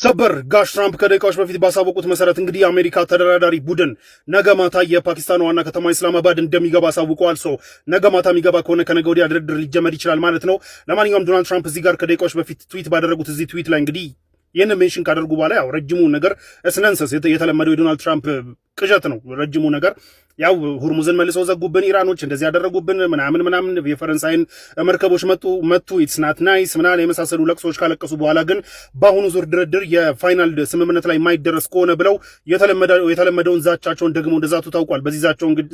ሰበር ጋሽ ትራምፕ ከደቂቃዎች በፊት ባሳወቁት መሰረት እንግዲህ የአሜሪካ ተደራዳሪ ቡድን ነገ ማታ የፓኪስታን ዋና ከተማ ኢስላማባድ እንደሚገባ አሳውቀዋል። ነገ ማታ የሚገባ ከሆነ ከነገ ወዲያ ድርድር ሊጀመር ይችላል ማለት ነው። ለማንኛውም ዶናልድ ትራምፕ እዚህ ጋር ከደቂቃዎች በፊት ትዊት ባደረጉት እዚህ ትዊት ላይ እንግዲህ ይህን ሜንሽን ካደርጉ በኋላ ያው ረጅሙ ነገር እስነንሰስ የተለመደው የዶናልድ ትራምፕ ቅዠት ነው። ረጅሙ ነገር ያው ሁርሙዝን መልሰው ዘጉብን፣ ኢራኖች እንደዚህ ያደረጉብን ምናምን የፈረንሳይን መርከቦች መጡ ኢትስ ናት ናይስ ምናምን የመሳሰሉ ለቅሶች ካለቀሱ በኋላ ግን በአሁኑ ዙር ድርድር የፋይናል ስምምነት ላይ የማይደረስ ከሆነ ብለው የተለመደውን ዛቻቸውን ደግሞ እንደዛቱ ታውቋል። በዚህ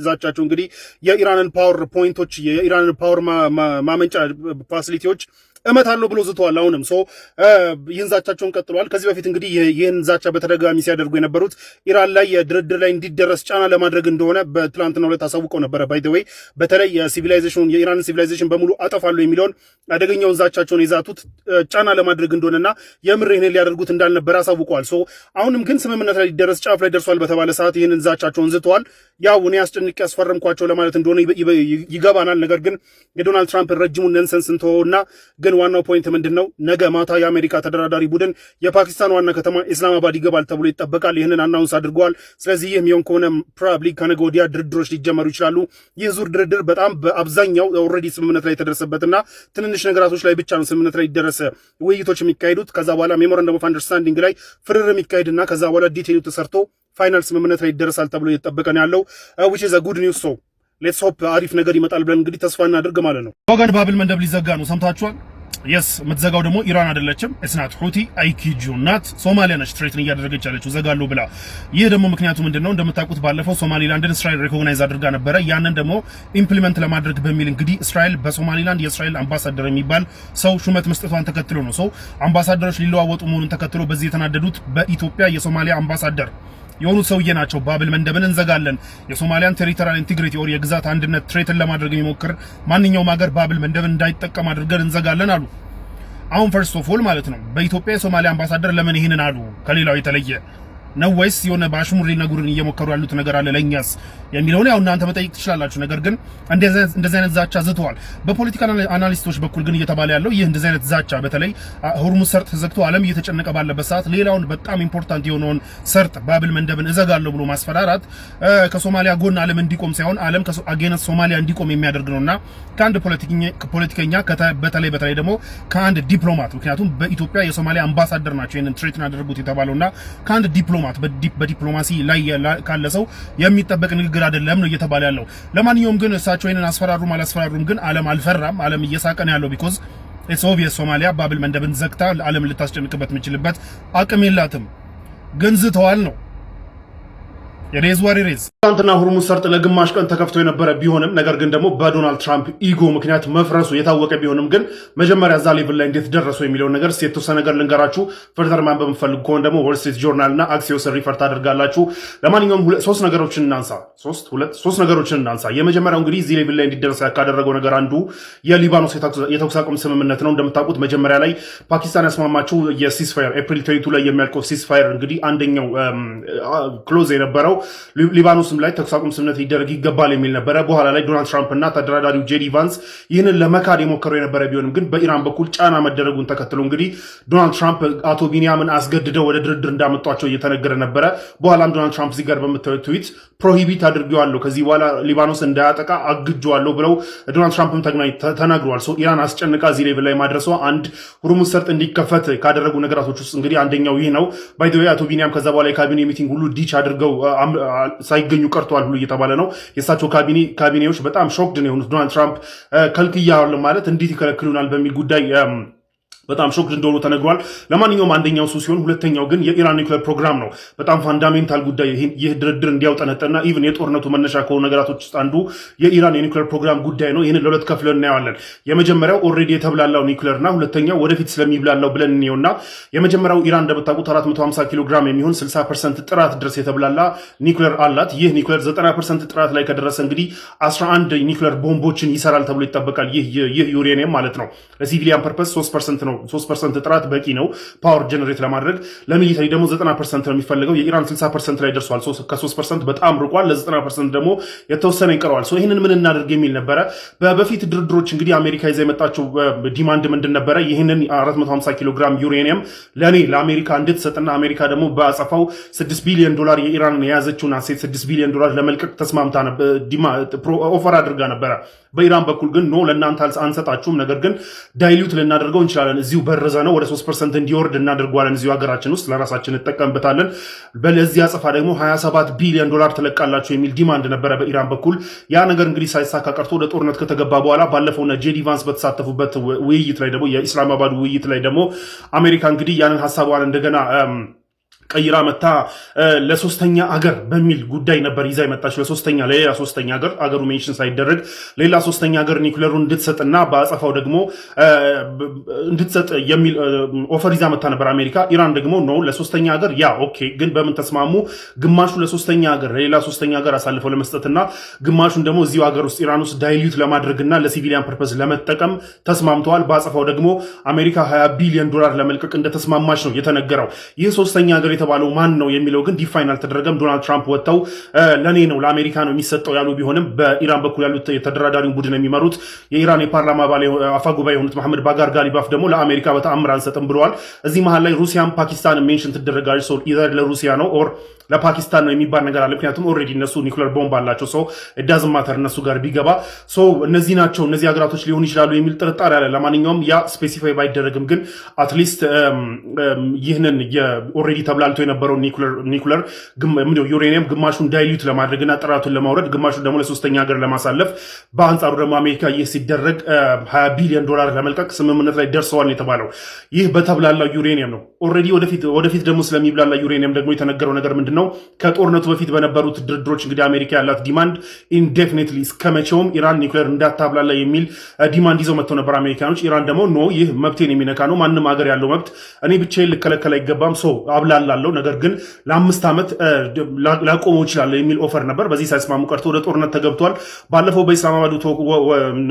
ዛቻቸው እንግዲህ የኢራንን ፓወር ፖይንቶች የኢራንን ፓወር ማመንጫ ፋሲሊቲዎች እመታለሁ ብሎ ዝተዋል። አሁንም ይህን ዛቻቸውን ቀጥለዋል። ከዚህ በፊት እንግዲህ ይህን ዛቻ በተደጋጋሚ ሲያደርጉ የነበሩት ኢራን ላይ የድርድር ላይ እንዲደረስ ጫና ለማድረግ እንደሆነ በትላንትናው ዕለት አሳውቀው ነበረ። ባይ ዘ ዌይ በተለይ የኢራንን ሲቪላይዜሽን በሙሉ አጠፋለሁ የሚለውን አደገኛውን ዛቻቸውን የዛቱት ጫና ለማድረግ እንደሆነና የምር ይህንን ሊያደርጉት እንዳልነበረ አሳውቀዋል። አሁንም ግን ስምምነት ላይ ሊደረስ ጫፍ ላይ ደርሷል በተባለ ሰዓት ይህንን ዛቻቸውን ዝተዋል። ያው እኔ አስጨንቄ ያስፈረምኳቸው ለማለት እንደሆነ ይገባናል። ነገር ግን የዶናልድ ትራምፕ ረጅሙን ነንሰንስ እንተወውና ግን ዋናው ፖይንት ምንድነው? ነገ ማታ የአሜሪካ ተደራዳሪ ቡድን የፓኪስታን ዋና ከተማ ኢስላማባድ ይገባል ተብሎ ይጠበቃል። ይህንን አናውንስ አድርገዋል። ስለዚህ ይህ የሚሆን ከሆነ ፕሮባብሊ ከነገ ወዲያ ድርድሮች ሊጀመሩ ይችላሉ። ይህ ዙር ድርድር በጣም በአብዛኛው ኦልሬዲ ስምምነት ላይ የተደረሰበትና ትንንሽ ነገራቶች ላይ ብቻ ነው ስምምነት ላይ ይደረሰ ውይይቶች የሚካሄዱት። ከዛ በኋላ ሜሞራንደም ኦፍ አንደርስታንዲንግ ላይ ፍርር የሚካሄድና ከዛ በኋላ ዲቴይሉ ተሰርቶ ፋይናል ስምምነት ላይ ይደረሳል ተብሎ እየተጠበቀ ነው ያለው which is a good news ሌትስ ሆፕ አሪፍ ነገር ይመጣል ብለን እንግዲህ ተስፋ እናድርግ ማለት ነው። ወገን ባብል መንደብ ሊዘጋ ነው ሰምታችኋል። የስ የምትዘጋው ደግሞ ኢራን አይደለችም። እስናት ሁቲ አይኪጁ ናት ሶማሊያ ነች ትሬትን እያደረገች ያለችው ዘጋለሁ ብላ። ይህ ደግሞ ምክንያቱ ምንድነው? እንደምታውቁት ባለፈው ሶማሊላንድን እስራኤል ሪኮግናይዝ አድርጋ ነበረ። ያንን ደግሞ ኢምፕሊመንት ለማድረግ በሚል እንግዲህ እስራኤል በሶማሊላንድ የእስራኤል አምባሳደር የሚባል ሰው ሹመት መስጠቷን ተከትሎ ነው አምባሳደሮች ሊለዋወጡ መሆኑን ተከትሎ በዚህ የተናደዱት በኢትዮጵያ የሶማሊያ አምባሳደር የሆኑት ሰውዬ ናቸው። ባብል መንደብን እንዘጋለን፣ የሶማሊያን ቴሪቶሪያል ኢንቲግሪቲ ኦር የግዛት አንድነት ትሬትን ለማድረግ የሚሞክር ማንኛውም ሀገር ባብል መንደብን እንዳይጠቀም አድርገን እንዘጋለን አሉ። አሁን ፈርስት ኦፍ ኦል ማለት ነው በኢትዮጵያ የሶማሊያ አምባሳደር ለምን ይሄንን አሉ? ከሌላው የተለየ ነው ወይስ የሆነ ባሽሙር ሊነግሩን እየሞከሩ ያሉት ነገር አለ ለኛስ የሚለውን ያው እናንተ መጠየቅ ትችላላችሁ። ነገር ግን እንደዚህ አይነት ዛቻ ዝተዋል። በፖለቲካ አናሊስቶች በኩል ግን እየተባለ ያለው ይህ እንደዚህ አይነት ዛቻ በተለይ ሆርሙዝ ሰርጥ ተዘግቶ ዓለም እየተጨነቀ ባለበት ሰዓት ሌላውን በጣም ኢምፖርታንት የሆነውን ሰርጥ ባብል መንደብን እዘጋለሁ ብሎ ማስፈራራት ከሶማሊያ ጎን ዓለም እንዲቆም ሳይሆን ዓለም ከአጌነስ ሶማሊያ እንዲቆም የሚያደርግ ነውና ከአንድ ፖለቲከኛ በተለይ ደግሞ ከአንድ ዲፕሎማት ምክንያቱም በኢትዮጵያ የሶማሊያ አምባሳደር ናቸው ይሄንን ትሬት ያደረጉት የተባለውና ከአንድ ዲፕሎማት በዲፕሎማሲ ላይ ካለ ሰው የሚጠበቅ ንግግር አይደለም ነው እየተባለ ያለው። ለማንኛውም ግን እሳቸው ይሄንን አስፈራሩም አላስፈራሩም ግን ዓለም አልፈራም። ዓለም እየሳቀ ነው ያለው ቢኮዝ የሶቪየት ሶማሊያ ባብል መንደብን ዘግታ ዓለም ልታስጨንቅበት የምችልበት አቅም የላትም። ግን ዝተዋል ነው የሬዝ ዋሪሬዝ ትናንትና ሆርሙዝ ሰርጥ ለግማሽ ቀን ተከፍቶ የነበረ ቢሆንም ነገር ግን ደግሞ በዶናልድ ትራምፕ ኢጎ ምክንያት መፍረሱ የታወቀ ቢሆንም ግን መጀመሪያ እዛ ሌቭል ላይ እንዴት ደረሱ የሚለውን ነገር የተወሰነ ነገር ልንገራችሁ። ፈርተር ማን በምፈልጉ ከሆነ ደግሞ ዎል ስትሪት ጆርናል እና አክሲዮስ ሪፈር ታደርጋላችሁ። ለማንኛውም ሶስት ነገሮችን እናንሳ። የመጀመሪያው እንግዲህ እዚህ ሌቭል ላይ እንዲደረስ ካደረገው ነገር አንዱ የሊባኖስ የተኩስ አቁም ስምምነት ነው። እንደምታውቁት መጀመሪያ ላይ ፓኪስታን ያስማማችው የሲስፋየር ኤፕሪል 22 ላይ የሚያልቀው ሲስፋየር እንግዲህ አንደኛው ክሎዝ የነበረው ሊባኖስም ላይ ተኩስ አቁም ስምምነት ሊደረግ ይገባል የሚል ነበረ። በኋላ ላይ ዶናልድ ትራምፕ እና ተደራዳሪው ጄዲ ቫንስ ይህንን ለመካድ የሞከረው የነበረ ቢሆንም ግን በኢራን በኩል ጫና መደረጉን ተከትሎ እንግዲህ ዶናልድ ትራምፕ አቶ ቢንያምን አስገድደው ወደ ድርድር እንዳመጧቸው እየተነገረ ነበረ። በኋላም ዶናልድ ትራምፕ እዚህ ጋር በምታዩት ትዊት ፕሮሂቢት አድርጌዋለሁ፣ ከዚህ በኋላ ሊባኖስ እንዳያጠቃ አግጄዋለሁ ብለው ዶናልድ ትራምፕም ተናግረዋል። ኢራን አስጨንቃ እዚህ ሌቭል ላይ ማድረሷ አንድ ሆርሙዝ ሰርጥ እንዲከፈት ካደረጉ ነገራቶች ውስጥ እንግዲህ አንደኛው ይህ ነው። ባይ ዘ ዌይ አቶ ቢንያም ከዛ በኋላ የካቢኔ ሚቲንግ ሁሉ ዲች አድርገው ሳይገኙ ቀርተዋል ሁሉ እየተባለ ነው። የእሳቸው ካቢኔዎች በጣም ሾክድ ነው የሆኑት። ዶናልድ ትራምፕ ከልክያለሁ ማለት እንዴት ይከለክሉናል በሚል ጉዳይ በጣም ሾክድ እንደሆኑ ተነግሯል። ለማንኛውም አንደኛው እሱ ሲሆን ሁለተኛው ግን የኢራን ኒውክሌር ፕሮግራም ነው። በጣም ፋንዳሜንታል ጉዳይ ይህ ድርድር እንዲያውጠነጥና ኢቭን የጦርነቱ መነሻ ከሆኑ ነገራቶች ውስጥ አንዱ የኢራን የኒውክሌር ፕሮግራም ጉዳይ ነው። ይህንን ለሁለት ከፍለን እናየዋለን። የመጀመሪያው ኦልሬዲ የተብላላው ኒውክሌርና ሁለተኛው ወደፊት ስለሚብላላው ብለን እንየውና የመጀመሪያው ኢራን እንደምታውቁት 450 ኪሎ ግራም የሚሆን 60% ጥራት ድረስ የተብላላ ኒውክሌር አላት። ይህ ኒውክሌር 90% ጥራት ላይ ከደረሰ እንግዲህ 11 ኒውክሌር ቦምቦችን ይሰራል ተብሎ ይጠበቃል። ይህ ዩሬኒየም ማለት ነው። ለሲቪሊያን ፐርፐስ 3% ነው ነው 3% ጥራት በቂ ነው ፓወር ጀነሬት ለማድረግ። ለሚሊተሪ ደግሞ 90% ነው የሚፈልገው። የኢራን 60% ላይ ደርሷል። ከ3% በጣም ርቋል። ለ90% ደግሞ የተወሰነ ይቀረዋል። ይህንን ምን እናደርግ የሚል ነበረ። በፊት ድርድሮች እንግዲህ አሜሪካ ይዛ የመጣችው ዲማንድ ምንድን ነበረ? ይህንን 450 ኪሎ ግራም ዩሬኒየም ለአሜሪካ እንድትሰጥና አሜሪካ ደግሞ በአጸፋው $6 ቢሊዮን የኢራን የያዘችውን አሴት $6 ቢሊዮን ለመልቀቅ ተስማምታ ኦፈር አድርጋ ነበረ። በኢራን በኩል ግን ኖ ለእናንተ አንሰጣችሁም፣ ነገር ግን ዳይሉት ልናደርገው እንችላለን፣ እዚሁ በረዘ ነው ወደ 3% እንዲወርድ እናደርገዋለን፣ እዚሁ ሀገራችን ውስጥ ለራሳችን እንጠቀምበታለን፣ በለዚህ አጸፋ ደግሞ $27 ቢሊዮን ተለቃላችሁ የሚል ዲማንድ ነበረ በኢራን በኩል። ያ ነገር እንግዲህ ሳይሳካ ቀርቶ ወደ ጦርነት ከተገባ በኋላ ባለፈው ጄዲ ቫንስ በተሳተፉበት ውይይት ላይ ደግሞ የኢስላማባድ ውይይት ላይ ደግሞ አሜሪካ እንግዲህ ያንን ሐሳቧን እንደገና ቀይራ መታ ለሶስተኛ አገር በሚል ጉዳይ ነበር ይዛ የመጣችው። ለሌላ ሶስተኛ አገር አገሩ ሜንሽን ሳይደረግ ሌላ ሶስተኛ አገር ኒውክሌሩን እንድትሰጥና በአጸፋው ደግሞ እንድትሰጥ የሚል ኦፈር ይዛ መታ ነበር አሜሪካ። ኢራን ደግሞ ኖ ለሶስተኛ አገር ያ ኦኬ፣ ግን በምን ተስማሙ? ግማሹ ለሶስተኛ አገር ለሌላ ሶስተኛ አገር አሳልፈው ለመስጠትና ግማሹን ደግሞ እዚሁ አገር ውስጥ ኢራን ውስጥ ዳይሉት ለማድረግና ለሲቪሊያን ፐርፐዝ ለመጠቀም ተስማምተዋል። በአጸፋው ደግሞ አሜሪካ $20 ቢሊዮን ለመልቀቅ እንደተስማማች ነው የተነገረው። ይህ ሶስተኛ አገር የተባለው ማን ነው የሚለው ግን ዲፋይን አልተደረገም። ዶናልድ ትራምፕ ወጥተው ለኔ ነው ለአሜሪካ ነው የሚሰጠው ያሉ ቢሆንም በኢራን በኩል ያሉት የተደራዳሪውን ቡድን የሚመሩት የኢራን የፓርላማ አፈጉባኤ የሆኑት መሐመድ ባጋር ጋሊባፍ ደግሞ ለአሜሪካ በተአምር አንሰጥም ብለዋል። እዚህ መሀል ላይ ሩሲያን ፓኪስታን ሜንሽን ትደረጋለች። ኢዘር ለሩሲያ ነው ኦር ለፓኪስታን ነው የሚባል ነገር አለ። ምክንያቱም ኦልሬዲ እነሱ ኒውክሌር ቦምብ አላቸው። ዳዝንት ማተር እነሱ ጋር ቢገባ እነዚህ ናቸው እነዚህ ሀገራቶች ሊሆኑ ይችላሉ የሚል ጥርጣሬ አለ። ለማንኛውም ያ ስፔሲፋይ ባይደረግም ግን አትሊስት ይህንን ኦልሬዲ ተብላልቶ የነበረው ኒውክሌር ዩሬኒየም ግማሹን ዳይሉት ለማድረግና ጥራቱን ለማውረድ ግማሹን ደግሞ ለሶስተኛ ሀገር ለማሳለፍ፣ በአንጻሩ ደግሞ አሜሪካ ይህ ሲደረግ $20 ቢሊዮን ለመልቀቅ ስምምነት ላይ ደርሰዋል የተባለው ይህ በተብላላው ዩሬኒየም ነው። ኦልሬዲ ወደፊት ደግሞ ስለሚብላላ ዩሬኒየም ደግሞ የተነገረው ነገር ምንድን ነው? ከጦርነቱ በፊት በነበሩት ድርድሮች እንግዲህ አሜሪካ ያላት ዲማንድ ኢንዴፊኒትሊ እስከመቼውም ኢራን ኒውክሌር እንዳታብላላ የሚል ዲማንድ ይዘው መጥተው ነበር አሜሪካኖች። ኢራን ደግሞ ኖ ይህ መብቴን የሚነካ ነው፣ ማንም ሀገር ያለው መብት እኔ ብቻዬን ልከለከል አይገባም፣ አብላላለሁ፣ ነገር ግን ለ5 ዓመት ላቆመው እችላለሁ የሚል ኦፈር ነበር። በዚህ ሳይስማሙ ቀርቶ ወደ ጦርነት ተገብቷል። ባለፈው በኢስላማባዱ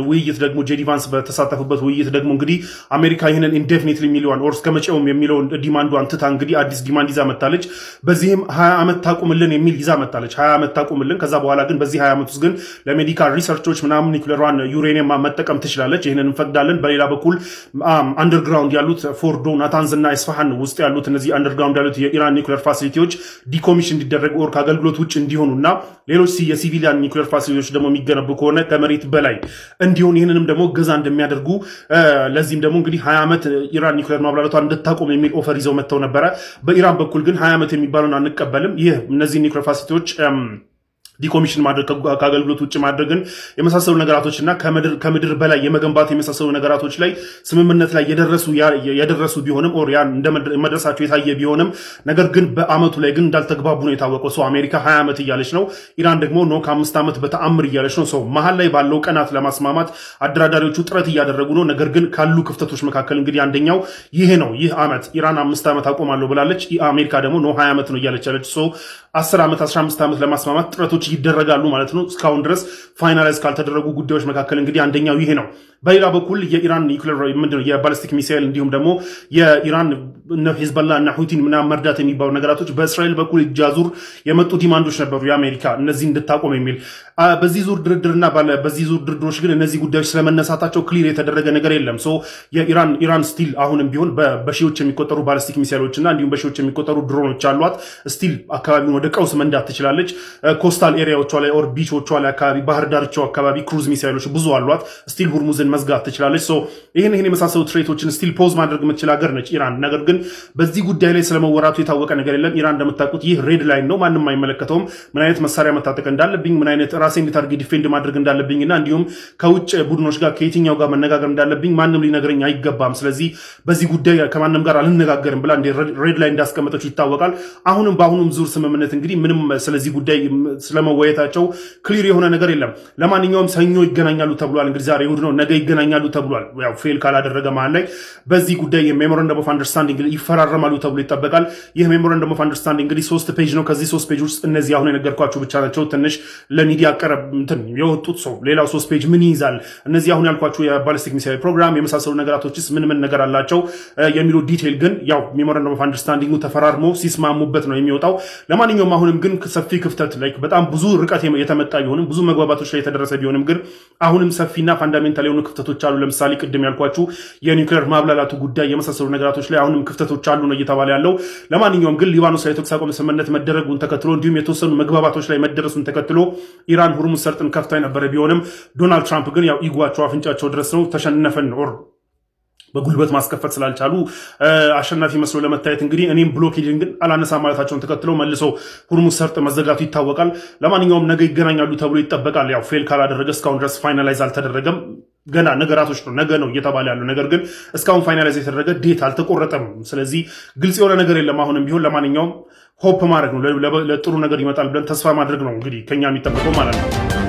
ውይይት ደግሞ ጄዲ ቫንስ በተሳተፉበት ውይይት ደግሞ እንግዲህ አሜሪካ ይህንን ኢንዴፊኒትሊ የሚለውን ኦር እስከመቼውም የሚለውን ዲማንዷን ትታ እንግዲህ አዲስ ዲማንድ ይዛ መጣለች። በዚህም 20 ዓመት ታቁምልን የሚል ይዛ መጣለች። 20 ዓመት ታቁምልን። ከዛ በኋላ ግን በዚህ 20 ዓመት ውስጥ ግን ለሜዲካል ሪሰርቾች ምናምን ኒውክሌሯን ዩሬኒየም መጠቀም ትችላለች፣ ይህንን እንፈቅዳለን። በሌላ በኩል አንደርግራውንድ ያሉት ፎርዶ፣ ናታንዝ እና ኢስፋሃን ውስጥ ያሉት እነዚህ አንደርግራውንድ ያሉት የኢራን ኒውክሌር ፋሲሊቲዎች ዲኮሚሽን እንዲደረጉ ኦር ከአገልግሎት ውጭ እንዲሆኑና ሌሎች የሲቪሊያን ኒውክሌር ፋሲሊቲዎች ደግሞ የሚገነቡ ከሆነ ከመሬት በላይ እንዲሆን ይህንንም ደግሞ ገዛ እንደሚያደርጉ ለዚህም ደግሞ እንግዲህ 20 ዓመት ኢራን ኒውክሌር ማብላላቷን እንድታቆም የሚል ኦፈር ይዘው መጥተው ነበረ። በኢራን በኩል ግን 20 ዓመት የሚባለውን አንቀበልም፣ ይህ እነዚህ ኒውክሌር ፋሲሊቲዎች ዲኮሚሽን ማድረግ ከአገልግሎት ውጭ ማድረግን የመሳሰሉ ነገራቶች እና ከምድር በላይ የመገንባት የመሳሰሉ ነገራቶች ላይ ስምምነት ላይ የደረሱ ቢሆንም ኦር ያን እንደመድረሳቸው የታየ ቢሆንም ነገር ግን በአመቱ ላይ ግን እንዳልተግባቡ ነው የታወቀው። አሜሪካ 20 ዓመት እያለች ነው፣ ኢራን ደግሞ ኖ ከ5 ዓመት በተአምር እያለች ነው። መሀል ላይ ባለው ቀናት ለማስማማት አደራዳሪዎቹ ጥረት እያደረጉ ነው። ነገር ግን ካሉ ክፍተቶች መካከል እንግዲህ አንደኛው ይሄ ነው። ይህ ዓመት ኢራን 5 ዓመት አቆማለሁ ብላለች፣ አሜሪካ ደግሞ ኖ 20 ዓመት ነው እያለች ያለች 10 ዓመት 15 ዓመት ለማስማማት ጥረቶች ይደረጋሉ ማለት ነው። እስካሁን ድረስ ፋይናላይዝ ካልተደረጉ ጉዳዮች መካከል እንግዲህ አንደኛው ይሄ ነው። በሌላ በኩል የኢራን ኒውክሌር ምንድነው የባሊስቲክ ሚሳይል እንዲሁም ደግሞ የኢራን ሂዝቦላ እና ሁቲን ምናምን መርዳት የሚባሉ ነገራቶች በእስራኤል በኩል እጅ አዙር የመጡ ዲማንዶች ነበሩ የአሜሪካ እነዚህ እንድታቆም የሚል። በዚህ ዙር ድርድርና በዚህ ዙር ድርድሮች ግን እነዚህ ጉዳዮች ስለመነሳታቸው ክሊር የተደረገ ነገር የለም። ኢራን ስቲል አሁንም ቢሆን በሺዎች የሚቆጠሩ ባሊስቲክ ሚሳይሎችና እንዲሁም በሺዎች የሚቆጠሩ ድሮኖች አሏት። ስቲል አካባቢውን ወደ ቀውስ መንዳት ትችላለች። ኮስታል ኤሪያዎቿ ላይ ኦር ቢቾቿ ላይ አካባቢ ባህር ዳርቻው አካባቢ ክሩዝ ሚሳይሎች ብዙ አሏት። ስቲል ሁርሙዝን መዝጋት ትችላለች። ይህን የመሳሰሉ ትሬቶችን ስቲል ፖዝ ማድረግ የምትችል ሀገር ነች ኢራን። ነገር ግን በዚህ ጉዳይ ላይ ስለመወራቱ የታወቀ ነገር የለም። ኢራን እንደምታውቁት ይህ ሬድ ላይን ነው፣ ማንም አይመለከተውም። ምን አይነት መሳሪያ መታጠቅ እንዳለብኝ፣ ምን አይነት ራሴ እንዴት አድርጌ ዲፌንድ ማድረግ እንዳለብኝና እንዲሁም ከውጭ ቡድኖች ጋር ከየትኛው ጋር መነጋገር እንዳለብኝ ማንም ሊነግረኝ አይገባም። ስለዚህ በዚህ ጉዳይ ከማንም ጋር አልነጋገርም ብላ ሬድ ላይ እንዳስቀመጠችው ይታወቃል። በአሁኑም ዙር ስምምነት እንግዲህ ምንም ስለዚህ ጉዳይ ስለመወያየታቸው ክሊር የሆነ ነገር የለም። ለማንኛውም ሰኞ ይገናኛሉ ተብሏል። እንግዲህ ዛሬ እሑድ ነው፣ ነገ ይገናኛሉ ተብሏል። ያው ፌል ካላደረገ መሀል ላይ በዚህ ጉዳይ የሜሞራንደም ኦፍ አንደርስታንዲንግ ይፈራረማሉ ተብሎ ይጠበቃል። ይህ ሜሞራንደም ኦፍ አንደርስታንዲንግ እንግዲህ 3 ፔጅ ነው። ከዚህ 3 ፔጅ ውስጥ እነዚህ አሁን የነገርኳቸው ብቻ ናቸው። ትንሽ ለሚዲያ ቀረብ እንትን የወጡት ሰው ሌላው 3 ፔጅ ምን ይይዛል? እነዚህ አሁን ያልኳቸው የባሊስቲክ ሚሳይል ፕሮግራም የመሳሰሉ ነገራቶችስ ምን ነገር አላቸው የሚሉ ዲቴል ግን ያው ሜሞራንደም ኦፍ አንደርስታንዲንጉ ተፈራርሞ ሲስማሙበት ነው የሚወጣው። ለማንኛውም አሁንም ግን ሰፊ ክፍተት ላይክ በጣም ብዙ ርቀት የተመጣ ቢሆንም ብዙ መግባባቶች ላይ የተደረሰ ቢሆንም ግን አሁንም ሰፊና ፋንዳሜንታል የሆኑ ክፍተቶች አሉ። ለምሳሌ ቅድም ያልኳችሁ የኒውክሌር ማብላላቱ ጉዳይ የመሳሰሉ ነገራቶች ላይ አሁንም ክፍተቶች አሉ ነው እየተባለ ያለው። ለማንኛውም ግን ሊባኖስ ላይ የተኩስ አቁም ስምምነት መደረጉን ተከትሎ እንዲሁም የተወሰኑ መግባባቶች ላይ መደረሱን ተከትሎ ኢራን ሁርሙዝ ሰርጥን ከፍታ የነበረ ቢሆንም ዶናልድ ትራምፕ ግን ያው ኢጓቸው አፍንጫቸው ድረስ ነው ተሸነፈን ኦር በጉልበት ማስከፈት ስላልቻሉ አሸናፊ መስሎ ለመታየት እንግዲህ እኔም ብሎኬድን ግን አላነሳ ማለታቸውን ተከትለው መልሶ ሁርሙዝ ሰርጥ መዘጋቱ ይታወቃል። ለማንኛውም ነገ ይገናኛሉ ተብሎ ይጠበቃል። ያው ፌል ካላደረገ እስካሁን ድረስ ፋይናላይዝ አልተደረገም። ገና ነገራቶች ነው ነገ ነው እየተባለ ያለው ነገር ግን እስካሁን ፋይናላይዝ የተደረገ ዴት አልተቆረጠም። ስለዚህ ግልጽ የሆነ ነገር የለም አሁንም ቢሆን። ለማንኛውም ሆፕ ማድረግ ነው፣ ለጥሩ ነገር ይመጣል ብለን ተስፋ ማድረግ ነው እንግዲህ ከኛ የሚጠበቀው ማለት ነው።